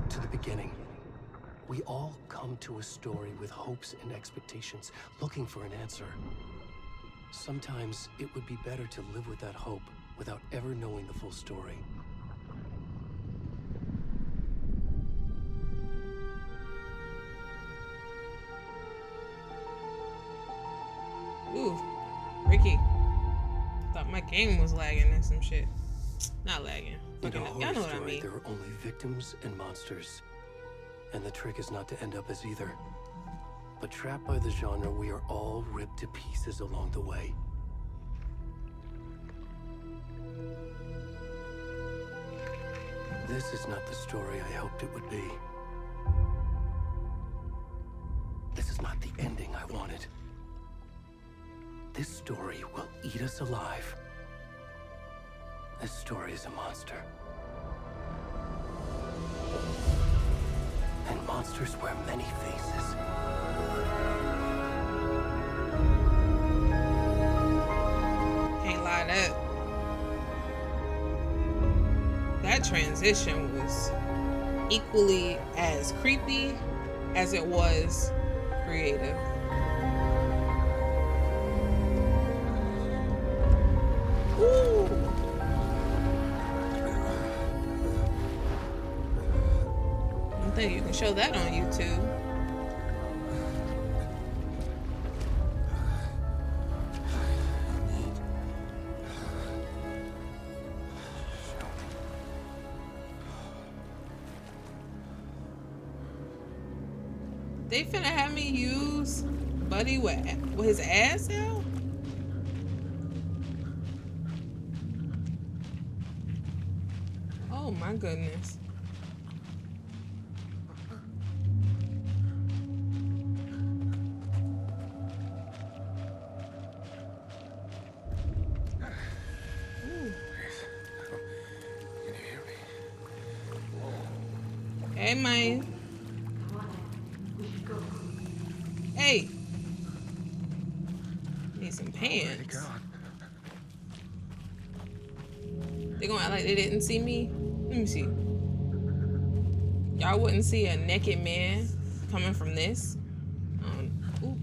back to the beginning. We all come to a story with hopes and expectations, looking for an answer. Sometimes it would be better to live with that hope without ever knowing the full story. Ooh, Ricky. Thought my game was lagging and some shit. Not lagging. In a Y'all horror know what I story, mean. there are only victims and monsters. And the trick is not to end up as either. But trapped by the genre, we are all ripped to pieces along the way. This is not the story I hoped it would be. This is not the ending I wanted. This story will eat us alive. This story is a monster. And monsters wear many faces. Can't lie, that transition was equally as creepy as it was creative. Ooh. I don't think you can show that on YouTube. They finna have me use Buddy with his ass out? Oh my goodness. Ooh. Can you hear me? Hey man. Hey. Need some pants. They gonna act like they didn't see me? Let me see. Y'all wouldn't see a naked man coming from this. Ooh.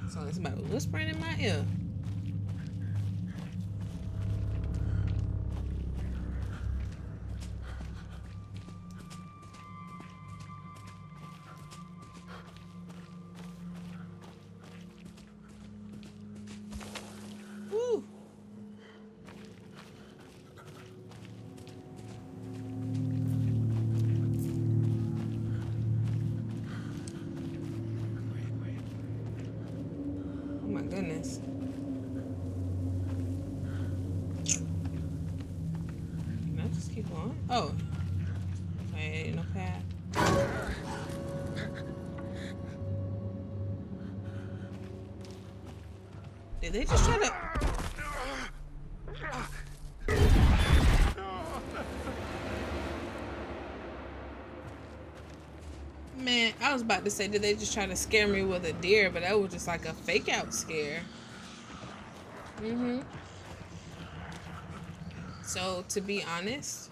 So it's about whispering in my ear. Woo. Oh my goodness. Can I just keep going? Oh. Okay, no path. Did they just try to... Man, I was about to say, did they just try to scare me with a deer? But that was just like a fake out scare. So, to be honest,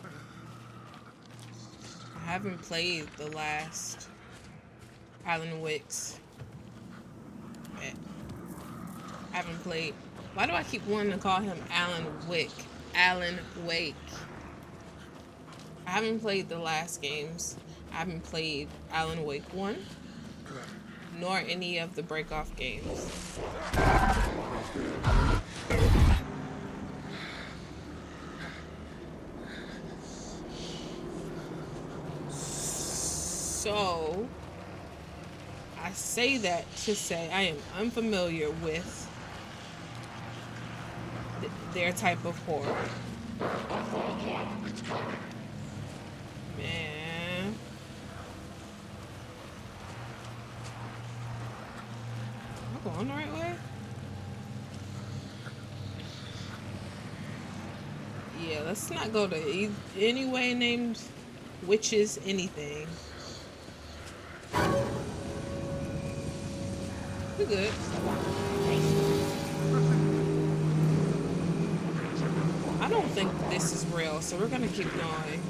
I haven't played the last Alan Wake's. I haven't played. Why do I keep wanting to call him Alan Wake? Alan Wake. I haven't played the last games. I haven't played Alan Wake 1, nor any of the Break-Off games. So, I say that to say I am unfamiliar with their type of horror. Man. Am I going the right way? Yeah, let's not go to any way named witches anything. We're good. I don't think this is real, so we're gonna keep going.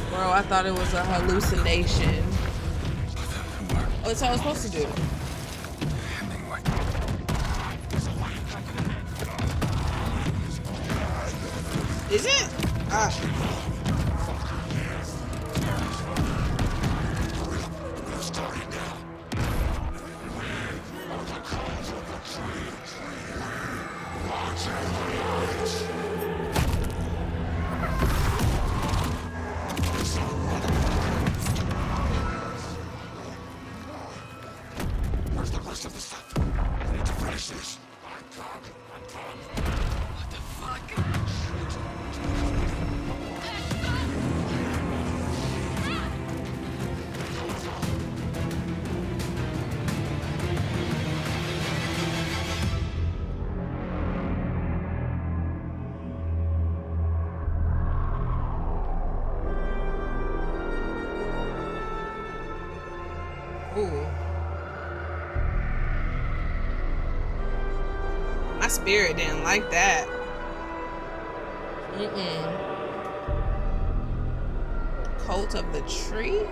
Bro, I thought it was a hallucination. Oh, that's how I was supposed to do it. Is it? Ah. Where's the rest of the stuff? I need to finish this. What the fuck? Ooh. My spirit didn't like that. Cult of the Tree?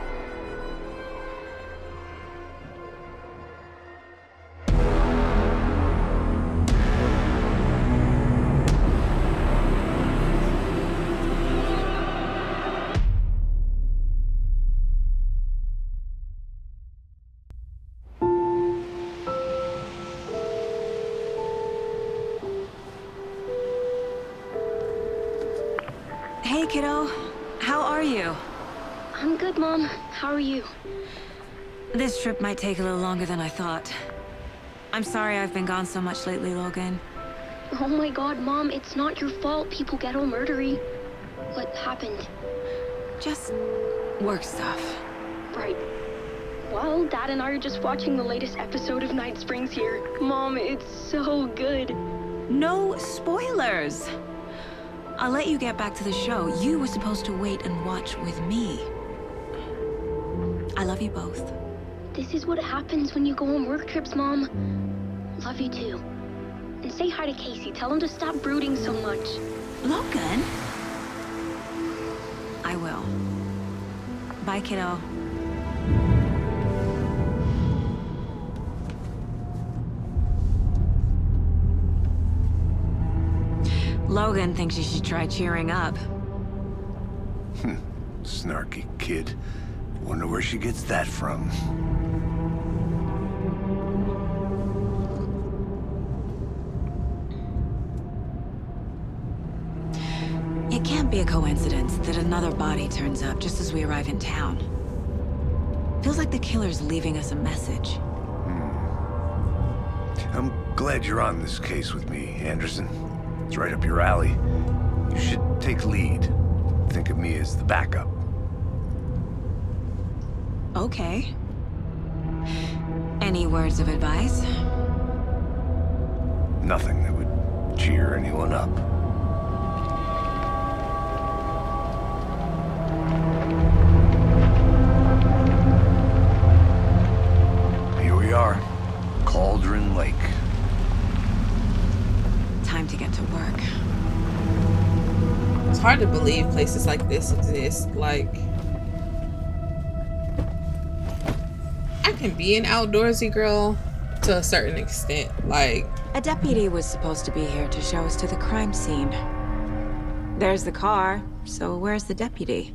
Hey, kiddo. How are you? I'm good, Mom. How are you? This trip might take a little longer than I thought. I'm sorry I've been gone so much lately, Logan. Oh my god, Mom, it's not your fault people get all murdery. What happened? Just work stuff. Right. Well, Dad and I are just watching the latest episode of Night Springs here. Mom, it's so good. No spoilers! I'll let you get back to the show. You were supposed to wait and watch with me. I love you both. This is what happens when you go on work trips, Mom. Love you too. And say hi to Casey. Tell him to stop brooding so much. Logan? I will. Bye, kiddo. Logan thinks you should try cheering up. Snarky kid. Wonder where she gets that from. It can't be a coincidence that another body turns up just as we arrive in town. Feels like the killer's leaving us a message. I'm glad you're on this case with me, Anderson. It's right up your alley. You should take lead. Think of me as the backup. Okay. Any words of advice? Nothing that would cheer anyone up. Here we are. Cauldron Lake. Time to get to work. It's hard to believe places like this exist. Like, I can be an outdoorsy girl to a certain extent. Like, A deputy was supposed to be here to show us to the crime scene. There's the car, so where's the deputy?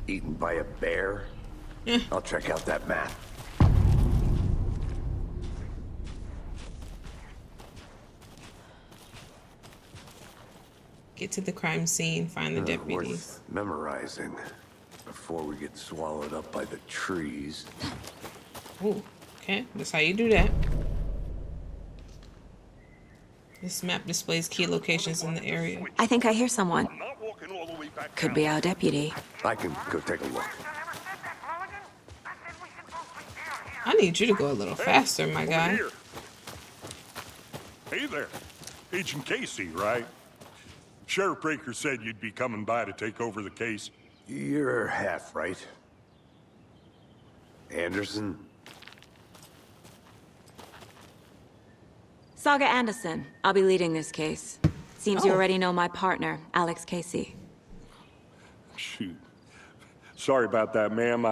Eaten by a bear? I'll check out that map. get to the crime scene, find the deputies. Worth memorizing before we get swallowed up by the trees. Ooh, okay, that's how you do that. This map displays key locations in the area. I think I hear someone. Could be our deputy. I can go take a look. I need you to go a little faster, my guy. Here. Hey there. Agent Casey, right? Sheriff Breaker said you'd be coming by to take over the case. You're half right. Anderson? Saga Anderson. I'll be leading this case. Seems you Oh. already know my partner, Alex Casey. Shoot. Sorry about that, ma'am.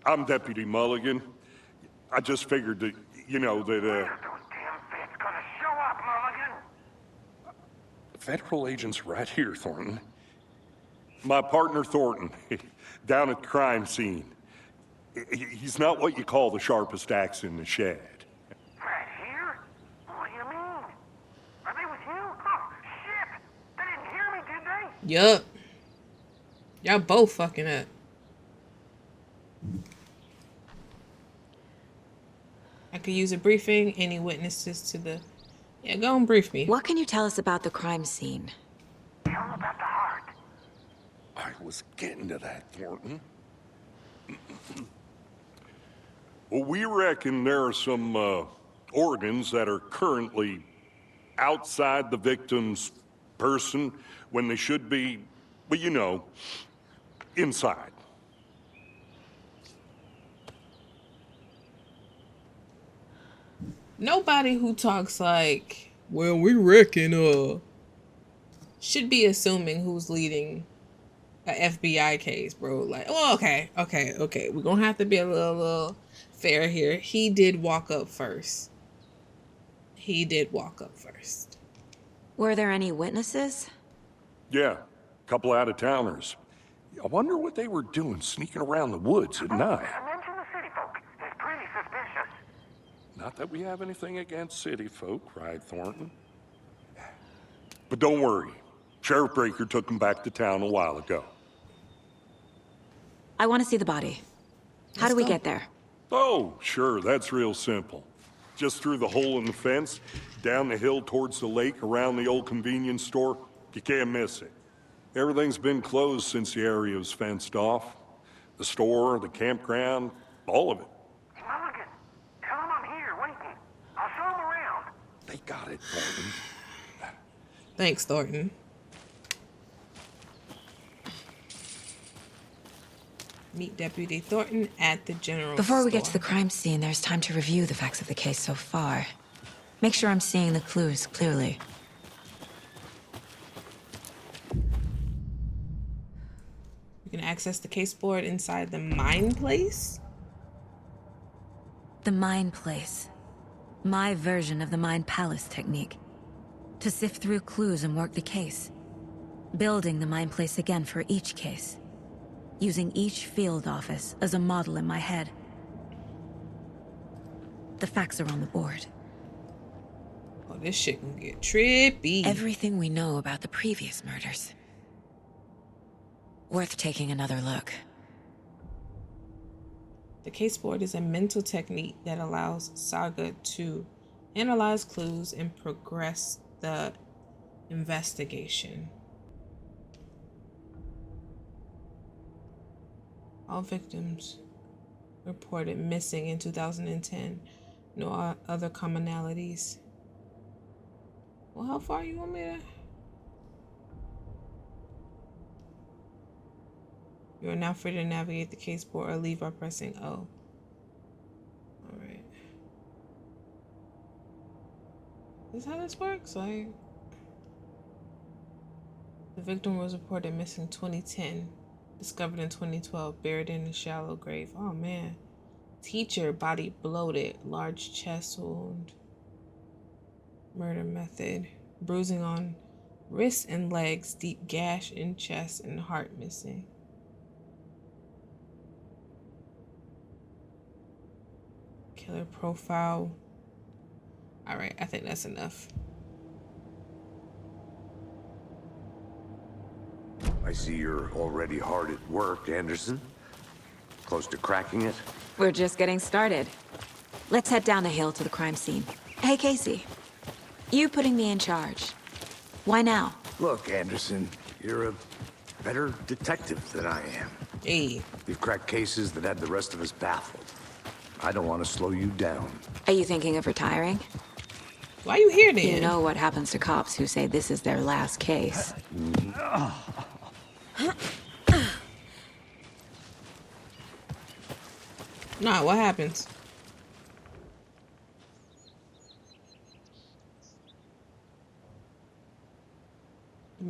I'm Deputy Mulligan. I just figured that, that, Those damn feds gonna show up, Mulligan. federal agent's right here, Thornton. My partner, Thornton, down at the crime scene. He's not what you call the sharpest axe in the shed. Right here? What do you mean? Are they with you? Oh, shit! They didn't hear me, did they? Yup. Y'all both fucking up. I could use a briefing. Any witnesses to the... Yeah, go and brief me. What can you tell us about the crime scene? Tell them about the heart. I was getting to that, Thornton. Well, we reckon there are some organs that are currently outside the victim's person when they should be, well, inside. Nobody who talks like, well, we reckon, should be assuming who's leading a FBI case, bro. Like, oh, okay. We're gonna have to be a little fair here. He did walk up first. Were there any witnesses? Yeah, a couple out-of-towners. I wonder what they were doing sneaking around the woods at night. Mention the city folk. It's pretty suspicious. Not that we have anything against city folk, cried Thornton. But don't worry. Sheriff Breaker took them back to town a while ago. I want to see the body. How do we get there? Oh, sure, that's real simple. Just through the hole in the fence, down the hill towards the lake, around the old convenience store. You can't miss it. Everything's been closed since the area was fenced off. The store, the campground, all of it. Mulligan, tell them I'm here waiting. I'll show them around. They got it, Thornton. Thanks, Thornton. Meet Deputy Thornton at the general Before we get to store. the crime scene, there's time to review the facts of the case so far. Make sure I'm seeing the clues clearly. You can access the case board inside the mine place. The Mine Place. My version of the Mine Palace technique. To sift through clues and work the case. Building the Mine Place again for each case. Using each field office as a model in my head. The facts are on the board. Oh, this shit can get trippy. Everything we know about the previous murders. Worth taking another look. The case board is a mental technique that allows Saga to analyze clues and progress the investigation. All victims reported missing in 2010. No other commonalities. Well, how far you want me to? You are now free to navigate the case board or leave by pressing O. Alright. Is this how this works? Like, the victim was reported missing 2010. Discovered in 2012, buried in a shallow grave. Oh man. Teacher, body bloated, large chest wound. Murder method. Bruising on wrists and legs, deep gash in chest and heart missing. Killer profile. Alright, I think that's enough. I see you're already hard at work, Anderson. Close to cracking it? We're just getting started. Let's head down the hill to the crime scene. Hey, Casey. You putting me in charge. Why now? Look, Anderson, you're a better detective than I am. Hey. You've cracked cases that had the rest of us baffled. I don't want to slow you down. Are you thinking of retiring? Why you here then? You know what happens to cops who say this is their last case. Nah, what happens?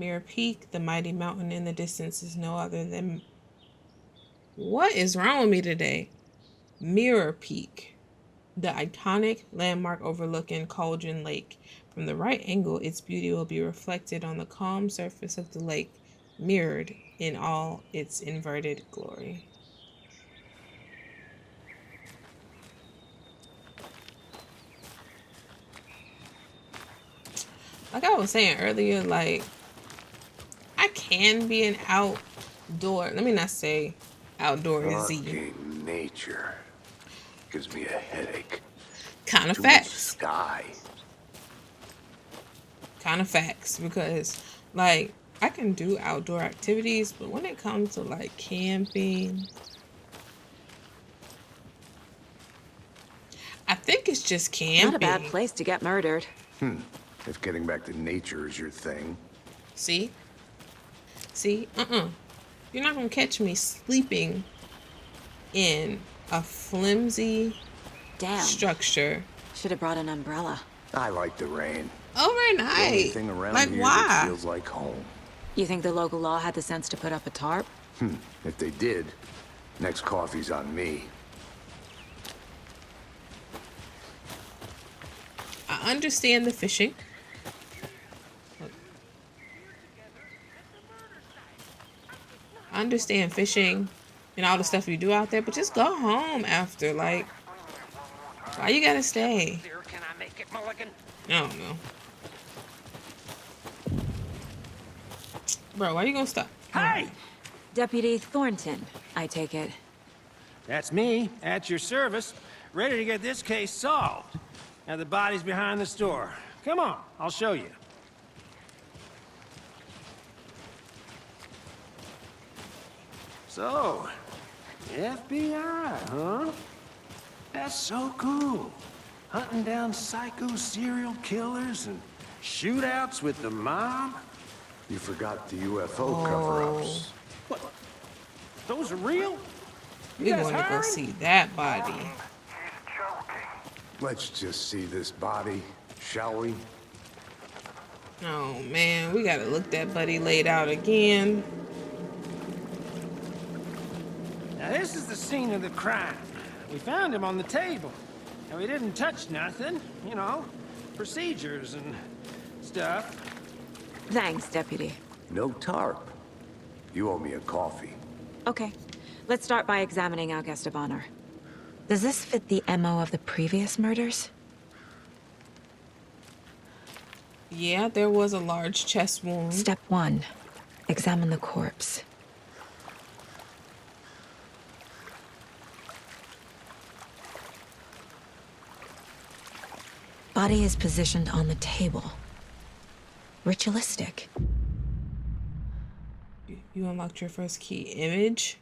Mirror Peak, the mighty mountain in the distance, is no other than... What is wrong with me today? Mirror Peak, the iconic landmark overlooking Cauldron Lake. From the right angle, its beauty will be reflected on the calm surface of the lake, mirrored in all its inverted glory. Like I was saying earlier, like, I can be an outdoor, let me not say outdoorsy. Fucking nature gives me a headache. Kind of Too much facts. sky. Kind of facts, because like I can do outdoor activities, but when it comes to like camping, I think it's just camping. Not a bad place to get murdered. If getting back to nature is your thing. See? You're not gonna catch me sleeping in a flimsy Damn. structure Should have brought an umbrella. I like the rain. overnight. Anything around Like, here why? that feels like home. You think the local law had the sense to put up a tarp? If they did, next coffee's on me. I understand the fishing. I understand fishing and all the stuff you do out there, but just go home after. Like, why you gotta stay? Can I make it, Mulligan? I don't know. Bro, why you gonna stop? Hey! Deputy Thornton, I take it. That's me, at your service, ready to get this case solved. Now the body's behind the store. Come on, I'll show you. So, FBI, huh? That's so cool. Hunting down psycho serial killers and shootouts with the mob. You forgot the UFO cover-ups. What? Those are real? You We guys going to go hiring? see that body. Let's just see this body, shall we? Oh man, we gotta look that buddy laid out again. Now this is the scene of the crime. We found him on the table. And we didn't touch nothing, you know, procedures and stuff. Thanks, Deputy. No tarp. You owe me a coffee. Okay, let's start by examining our guest of honor. Does this fit the MO of the previous murders? Yeah, there was a large chest wound. Step 1. Examine the corpse. Body is positioned on the table. Ritualistic. You unlocked your first key image.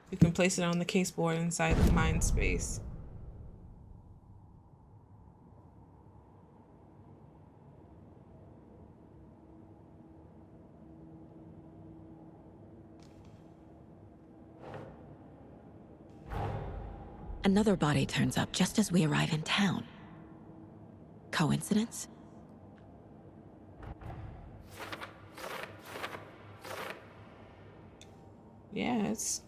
You can place it on the caseboard inside the mind space. Another body turns up just as we arrive in town. Coincidence? Yeah, it's...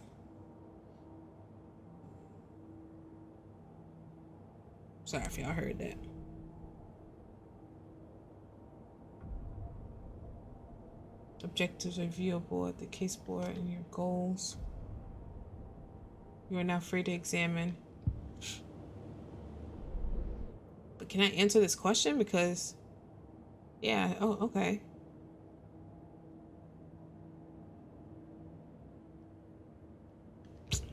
Sorry if y'all heard that. Objectives are viewable at the caseboard and your goals. You are now free to examine. But can I answer this question? Because, yeah, oh, okay.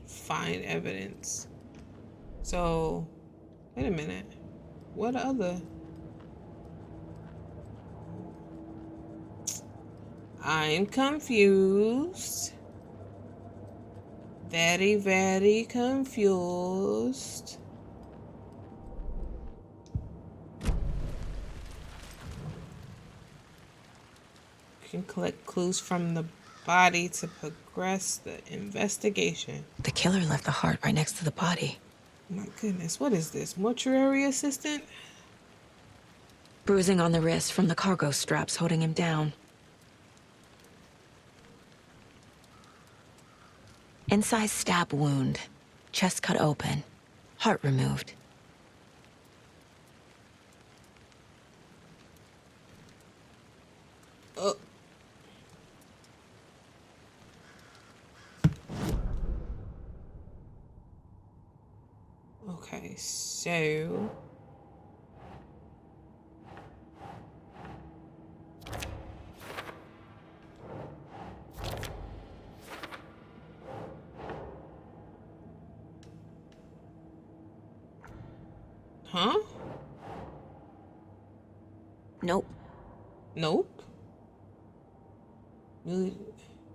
Find evidence. So, wait a minute. What other? I'm confused. Very, very confused. You can collect clues from the body to progress the investigation. The killer left the heart right next to the body. My goodness, what is this? Mortuary assistant? Bruising on the wrist from the cargo straps holding him down. Incised stab wound. Chest cut open. Heart removed. Oh. Okay, so... Huh? Nope. Nope.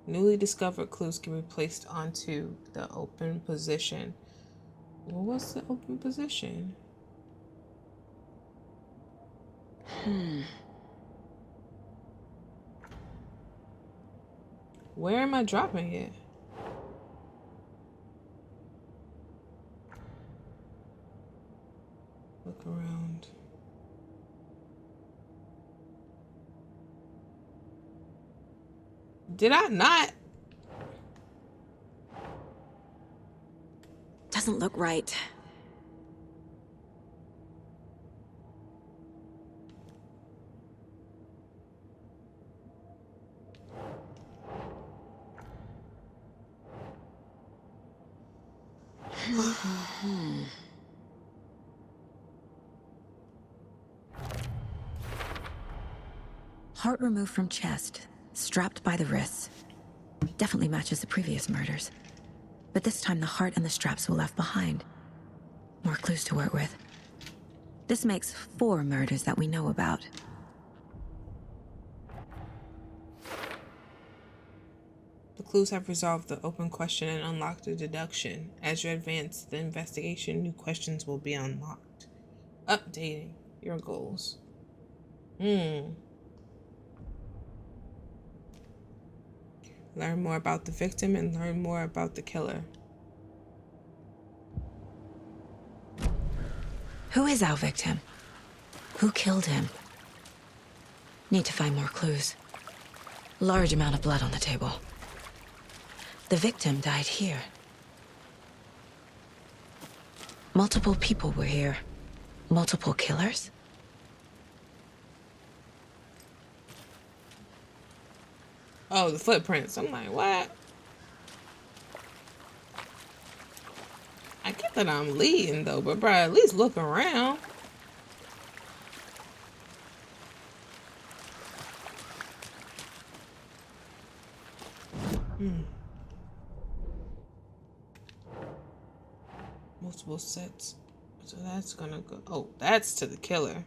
Newly discovered clues can be placed onto the open position. Well, what's the open position? Where am I dropping it? Look around. Did I not? Doesn't look right. Heart removed from chest, strapped by the wrists. Definitely matches the previous murders. But this time the heart and the straps were left behind. More clues to work with. This makes 4 murders that we know about. The clues have resolved the open question and unlocked the deduction. As you advance the investigation, new questions will be unlocked. Updating your goals. Learn more about the victim and learn more about the killer. Who is our victim? Who killed him? Need to find more clues. Large amount of blood on the table. The victim died here. Multiple people were here. Multiple killers? Oh, the footprints. I'm like, what? I get that I'm leading though, but bro, at least look around. Multiple sets. So that's gonna go. Oh, that's to the killer.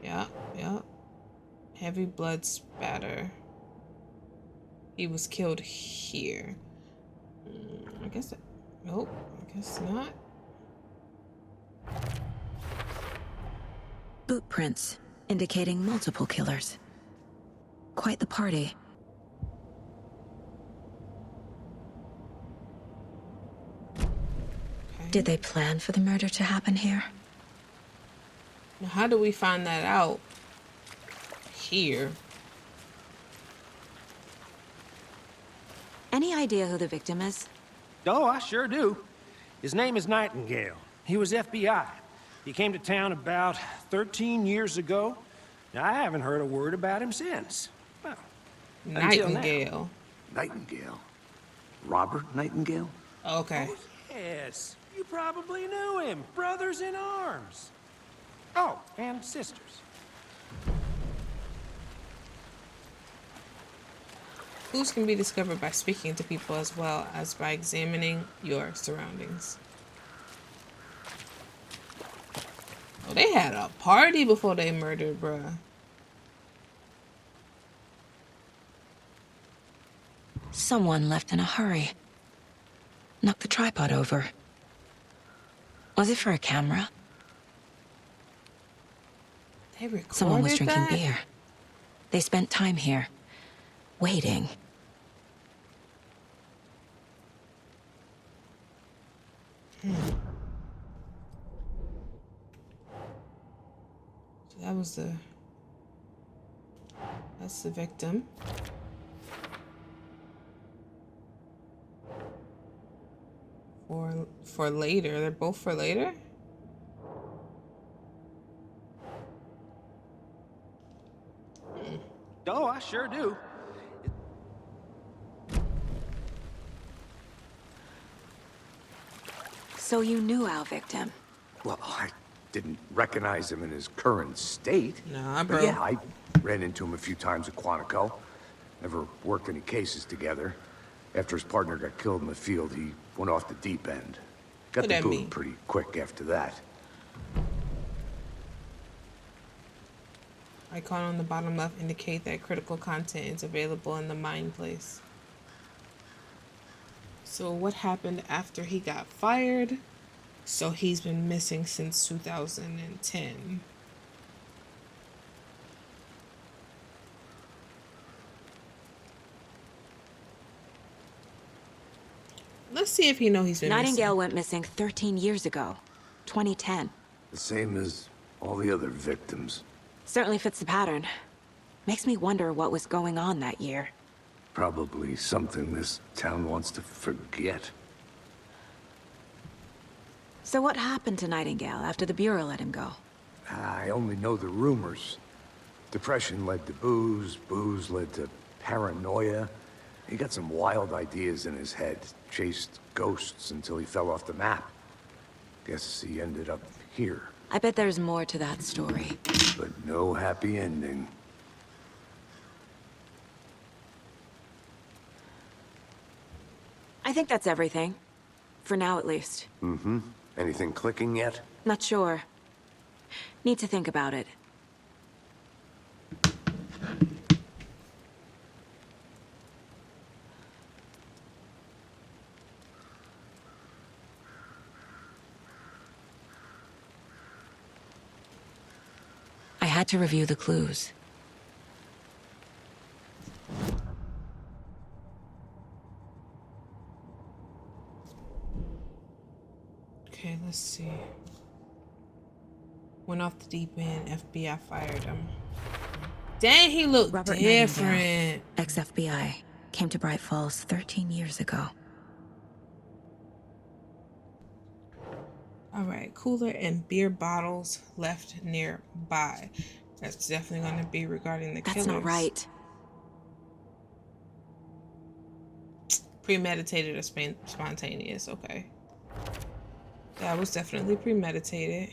Yeah, yeah. Heavy blood spatter. He was killed here. I guess that. Nope, I guess not. Boot prints, indicating multiple killers. Quite the party. Okay. Did they plan for the murder to happen here? Now, how do we find that out? Here. Any idea who the victim is? Oh, I sure do. His name is Nightingale. He was FBI. He came to town about 13 years ago. Now, I haven't heard a word about him since. Well, until now. Nightingale. Nightingale? Robert Nightingale? Okay. Oh, yes. You probably knew him. Brothers in arms. Oh, and sisters. Clues can be discovered by speaking to people as well as by examining your surroundings. Oh, they had a party before they murdered, bruh. Someone left in a hurry. Knocked the tripod over. Was it for a camera? They recorded Someone was drinking that? beer. They spent time here, waiting. So that was that's the victim. Or for later. They're both for later? Oh, I sure do. So you knew our victim? Well, I didn't recognize him in his current state. Nah, But bro. yeah, I ran into him a few times at Quantico. Never worked any cases together. After his partner got killed in the field, he went off the deep end. Got What the that boot mean? pretty quick after that. Icon on the bottom left indicate that critical content is available in the mine place. So what happened after he got fired? So he's been missing since 2010. Let's see if he know he's been Nightingale missing. went missing 13 years ago. 2010. The same as all the other victims. Certainly fits the pattern. Makes me wonder what was going on that year. Probably something this town wants to forget. So what happened to Nightingale after the Bureau let him go? I only know the rumors. Depression led to booze, booze led to paranoia. He got some wild ideas in his head, chased ghosts until he fell off the map. Guess he ended up here, I bet there's more to that story. but no happy ending. I think that's everything. For now, at least. Mm-hmm. Anything clicking yet? Not sure. Need to think about it. I had to review the clues. Okay, let's see. Went off the deep end. FBI fired him. Dang, he looked Robert different. Nightingale, ex-FBI, came to Bright Falls 13 years ago. All right, cooler and beer bottles left nearby. That's definitely going to be regarding the That's killers. not right. Premeditated or spontaneous, okay. That was definitely premeditated.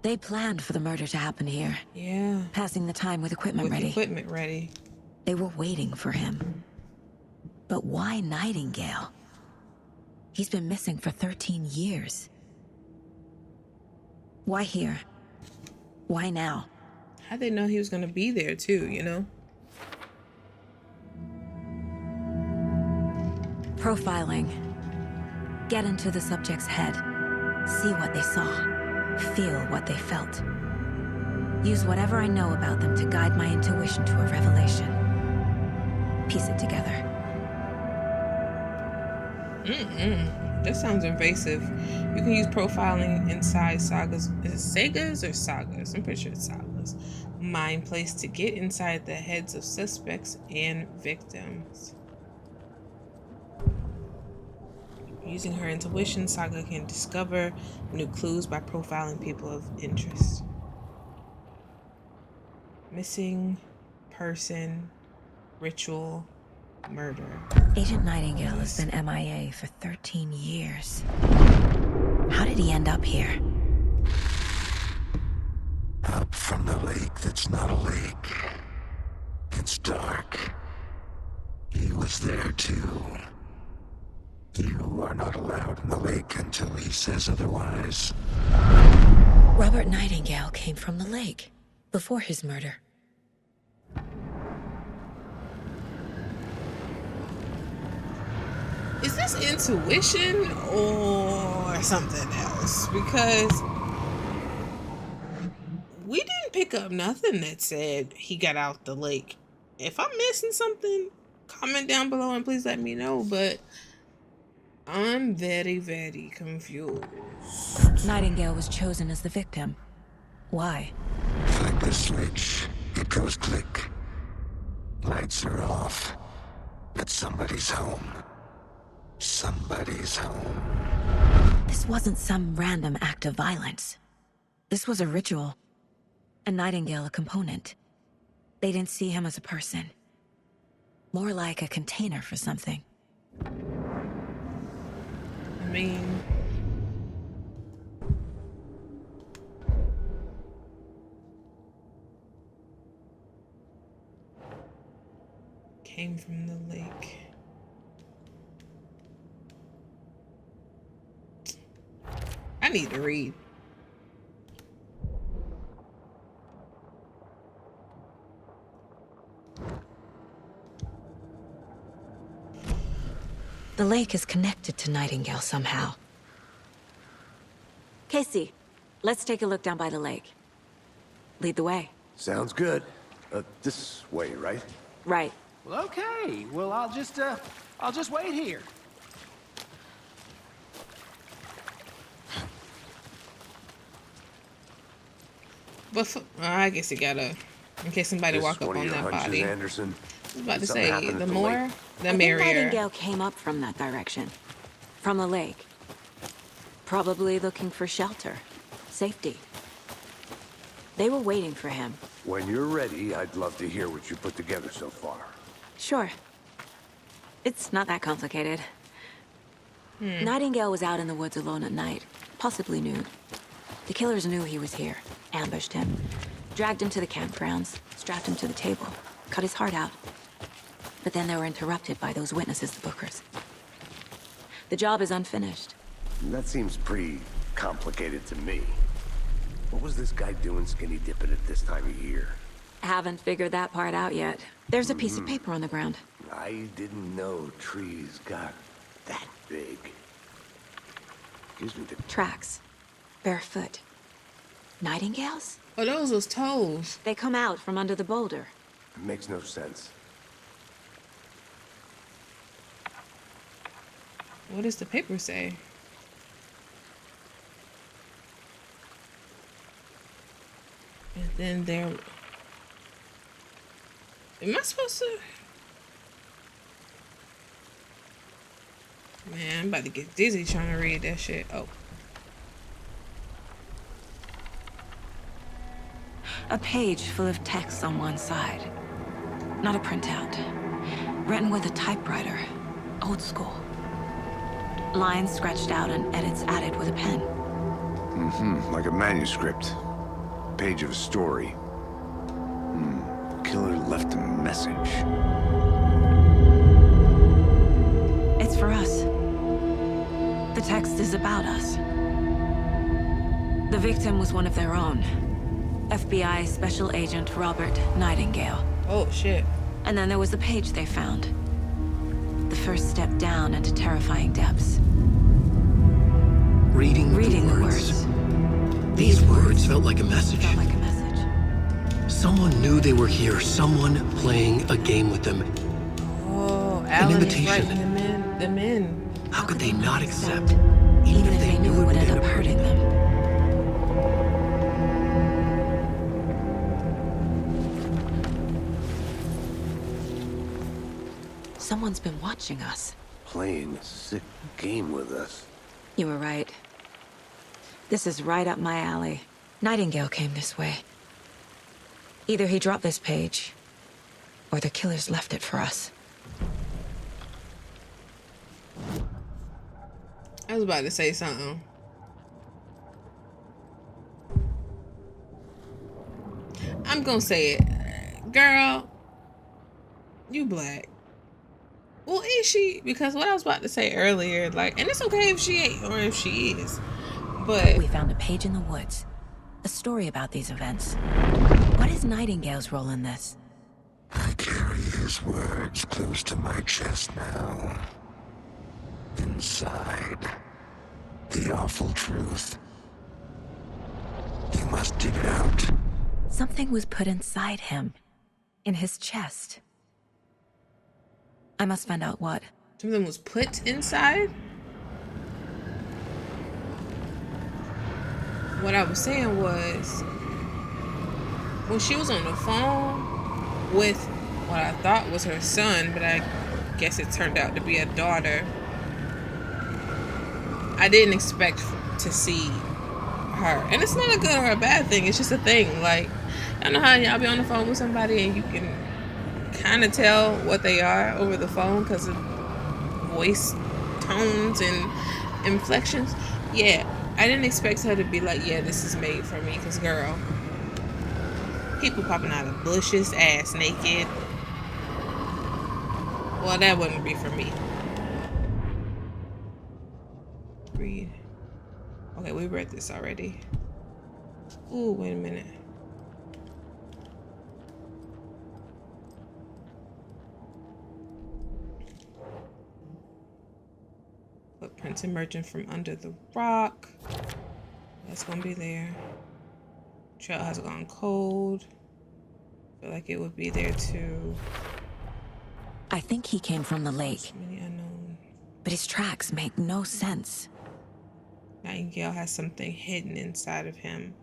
They planned for the murder to happen here, Yeah. passing the time with equipment With ready. equipment ready. They were waiting for him. But why Nightingale? He's been missing for 13 years. Why here? Why now? How'd they know he was going to be there too, you know? Profiling. Get into the subject's head. See what they saw. Feel what they felt. Use whatever I know about them to guide my intuition to a revelation. Piece it together. That sounds invasive. You can use profiling inside sagas. Is it sagas or sagas? I'm pretty sure it's sagas. Mind place to get inside the heads of suspects and victims. Using her intuition, Saga can discover new clues by profiling people of interest. Missing person, ritual, murder. Agent Nightingale has been MIA for 13 years. How did he end up here? Up from the lake that's not a lake. It's dark. He was there too. You are not allowed in the lake until he says otherwise. Robert Nightingale came from the lake before his murder. Is this intuition or something else? Because we didn't pick up nothing that said he got out the lake. If I'm missing something, comment down below and please let me know. But I'm very, very confused. Nightingale was chosen as the victim. Why? Flick the switch, it goes click. Lights are off. But somebody's home. Somebody's home. This wasn't some random act of violence. This was a ritual. A Nightingale a component. They didn't see him as a person. More like a container for something. I mean... came from the lake. I need to read. The lake is connected to Nightingale somehow. Casey, let's take a look down by the lake. Lead the way. Sounds good. This way, right? Right. Well, okay. Well, I'll just wait here. But I guess you gotta, in case somebody This walk up one of on your that hunches, body. Anderson? I was about to Something say, happened the at the more, lake? the I think merrier. Nightingale came up from that direction. From the lake. Probably looking for shelter. Safety. They were waiting for him. When you're ready, I'd love to hear what you put together so far. Sure. It's not that complicated. Nightingale was out in the woods alone at night, possibly nude. The killers knew he was here, ambushed him, dragged him to the campgrounds, strapped him to the table, cut his heart out. But then they were interrupted by those witnesses, the Bookers. The job is unfinished. That seems pretty complicated to me. What was this guy doing skinny dipping at this time of year? Haven't figured that part out yet. There's a piece of paper on the ground. I didn't know trees got that big. Gives me the... Tracks. Barefoot. Nightingales? Oh, those was toes. They come out from under the boulder. It makes no sense. What does the paper say? And then there... Am I supposed to... Man, I'm about to get dizzy trying to read that shit. Oh. A page full of text on one side. Not a printout. Written with a typewriter. Old school. Lines scratched out and edits added with a pen. Like a manuscript. Page of a story. Killer left a message. It's for us. The text is about us. The victim was one of their own. FBI Special Agent Robert Nightingale. Oh, shit. And then there was the page they found. The first step down into terrifying depths. Reading the words. These words felt like a message. Felt like a message. Someone knew they were here. Someone playing a game with them. Oh, Alan is invitation. writing them in. How could they not accept? Even if they knew it would end up hurting them. Someone's been watching us. Playing a sick game with us. You were right. This is right up my alley. Nightingale came this way. Either he dropped this page, or the killers left it for us. I was about to say something. I'm gonna say it. Girl, you black. Well, is she? Because what I was about to say earlier, like, and it's okay if she ain't or if she is, but We found a page in the woods. A story about these events. What is Nightingale's role in this? I carry his words close to my chest now. Inside, the awful truth. You must dig it out. Something was put inside him. In his chest. I must find out what. something was put inside. What I was saying was, when she was on the phone with what I thought was her son, but I guess it turned out to be a daughter, I didn't expect to see her. And it's not a good or a bad thing. It's just a thing. Like, I don't know how y'all be on the phone with somebody and you can kind of tell what they are over the phone because of voice tones and inflections. Yeah, I didn't expect her to be like, yeah, this is made for me. Because, girl, people popping out of bushes, ass naked. Well, that wouldn't be for me. Read. Okay, we read this already. Ooh, wait a minute. Footprints emerging from under the rock. That's gonna be there. Trail has gone cold. Feel like it would be there too. I think he came from the lake, So many unknown. but his tracks make no sense. Nightingale has something hidden inside of him.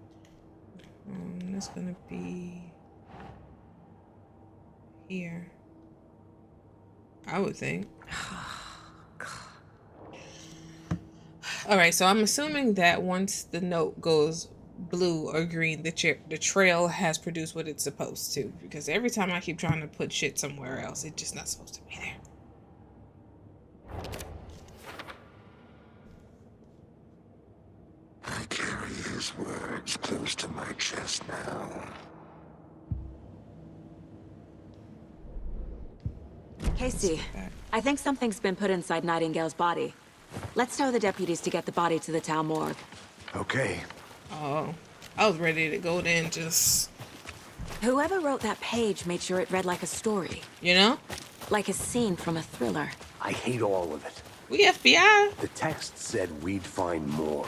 That's gonna be here, I would think. All right, so I'm assuming that once the note goes blue or green, the trail has produced what it's supposed to. Because every time I keep trying to put shit somewhere else, it's just not supposed to be there. I carry his words close to my chest now. Casey, I think something's been put inside Nightingale's body. Let's tell the deputies to get the body to the town morgue. Okay. Oh, I was ready to go there and just, Whoever wrote that page made sure it read like a story. you know, Like a scene from a thriller. I hate all of it. we FBI. The text said we'd find more.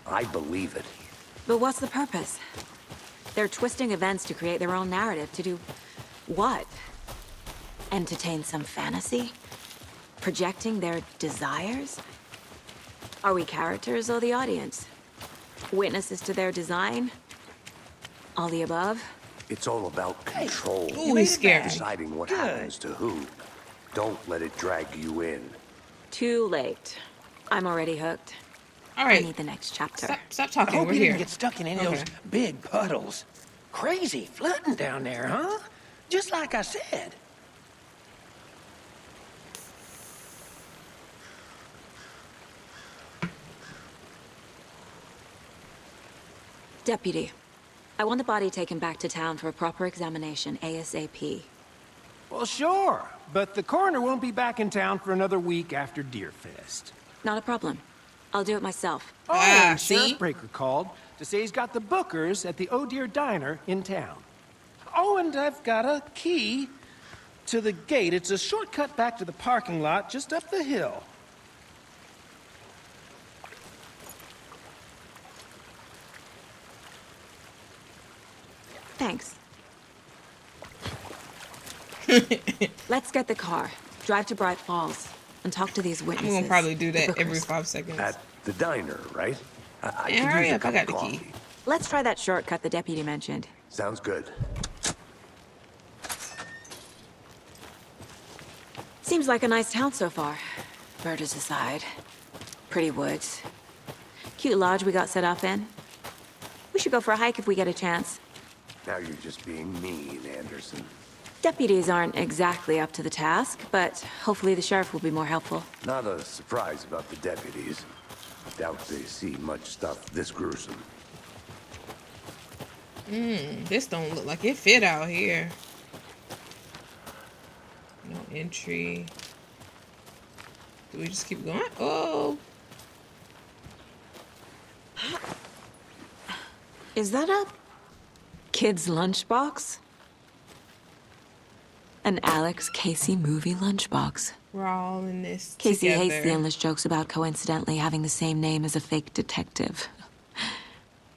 I believe it. But what's the purpose? They're twisting events to create their own narrative. To do what? Entertain some fantasy? Projecting their desires? Are we characters or the audience? Witnesses to their design? All the above? It's all about control. Ooh, he's scared. Deciding what happens to who. Don't let it drag you in. Too late. I'm already hooked. All I right, need the next chapter. stop I talking. hope We're you here. didn't get stuck in any of those Okay. big puddles. Crazy flooding down there, huh? Just like I said. Deputy, I want the body taken back to town for a proper examination ASAP. Well, sure, but the coroner won't be back in town for another week after Deerfest. Not a problem. I'll do it myself. Oh, Ah, and Sheriff see? Breaker called to say he's got the Bookers at the Oh Deer Diner in town. Oh, and I've got a key to the gate. It's a shortcut back to the parking lot just up the hill. Thanks. Let's get the car, drive to Bright Falls, and talk to these I'm witnesses. gonna probably do the that every Bookers. 5 seconds. At the diner, right? I Yeah, could hurry use a up, I cup got of the key. coffee. Let's try that shortcut the deputy mentioned. Sounds good. Seems like a nice town so far. Murders aside. Pretty woods. Cute lodge we got set up in. We should go for a hike if we get a chance. Now you're just being mean, Anderson. Deputies aren't exactly up to the task, but hopefully the sheriff will be more helpful. Not a surprise about the deputies. Doubt they see much stuff this gruesome. This don't look like it fit out here. No entry. Do we just keep going? Oh, Is that a kid's lunchbox? An Alex Casey movie lunchbox. we're all in this Casey together. hates the endless jokes about coincidentally having the same name as a fake detective.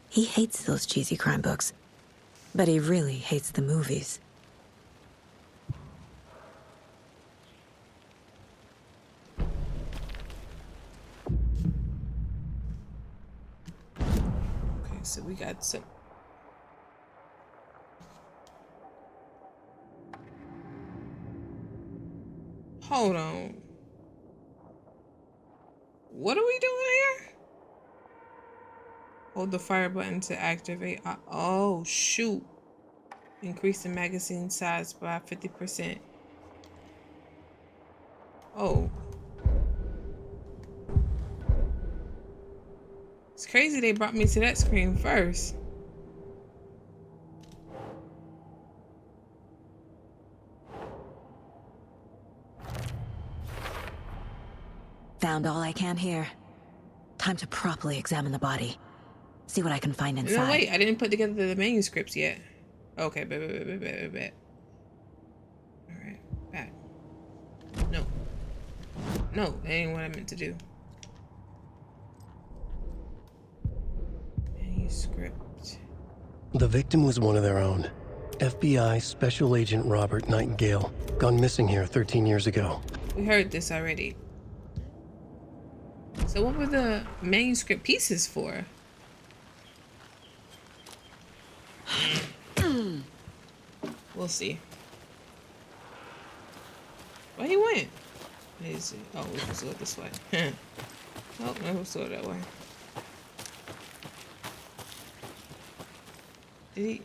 He hates those cheesy crime books, but he really hates the movies. Okay, so we got some. Hold on. What are we doing here? Hold the fire button to activate. Oh, shoot. Increase the magazine size by 50%. Oh. It's crazy they brought me to that screen first. Found all I can here. Time to properly examine the body. See what I can find inside. No, wait, I didn't put together the manuscripts yet. Okay, bet. Alright, back. No. No, that ain't what I meant to do. Manuscript. The victim was one of their own. FBI Special Agent Robert Nightingale, gone missing here 13 years ago. We heard this already. So what were the manuscript pieces for? We'll see. Where he went? Is it? Oh, we're supposed to go this way. Oh, no, we'll go that way. Did he?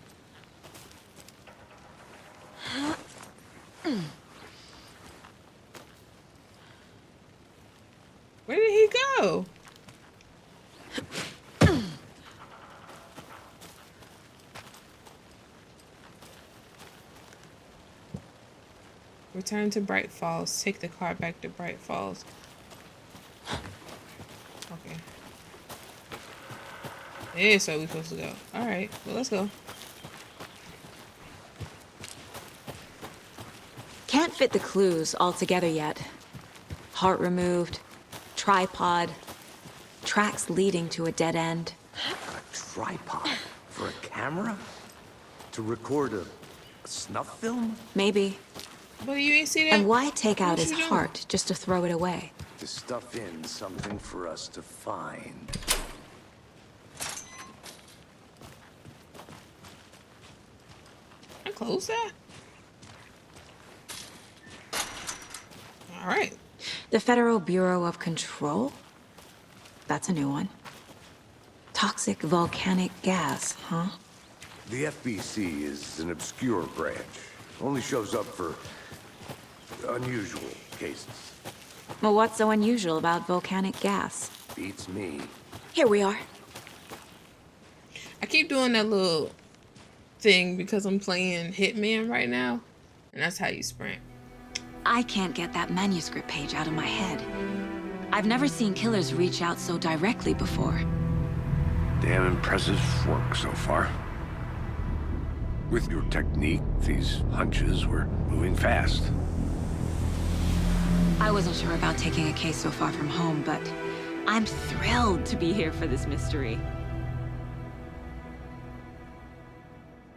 Where did he go? Return to Bright Falls. Take the car back to Bright Falls. Okay. Yeah, so we're supposed to go. Alright, well, let's go. Can't fit the clues all together yet. Heart removed, tripod, tracks leading to a dead end. A tripod? For a camera? To record a snuff film? Maybe. But you ain't see that? And why take out What his you doing? heart just to throw it away? To stuff in something for us to find. I close that. All right. The Federal Bureau of Control? That's a new one. Toxic volcanic gas, huh? The FBC is an obscure branch. Only shows up for unusual cases. Well, what's so unusual about volcanic gas? Beats me. Here we are. I keep doing that little thing because I'm playing Hitman right now. And that's how you sprint. I can't get that manuscript page out of my head. I've never seen killers reach out so directly before. Damn impressive work so far. With your technique, these hunches were moving fast. I wasn't sure about taking a case so far from home, but I'm thrilled to be here for this mystery.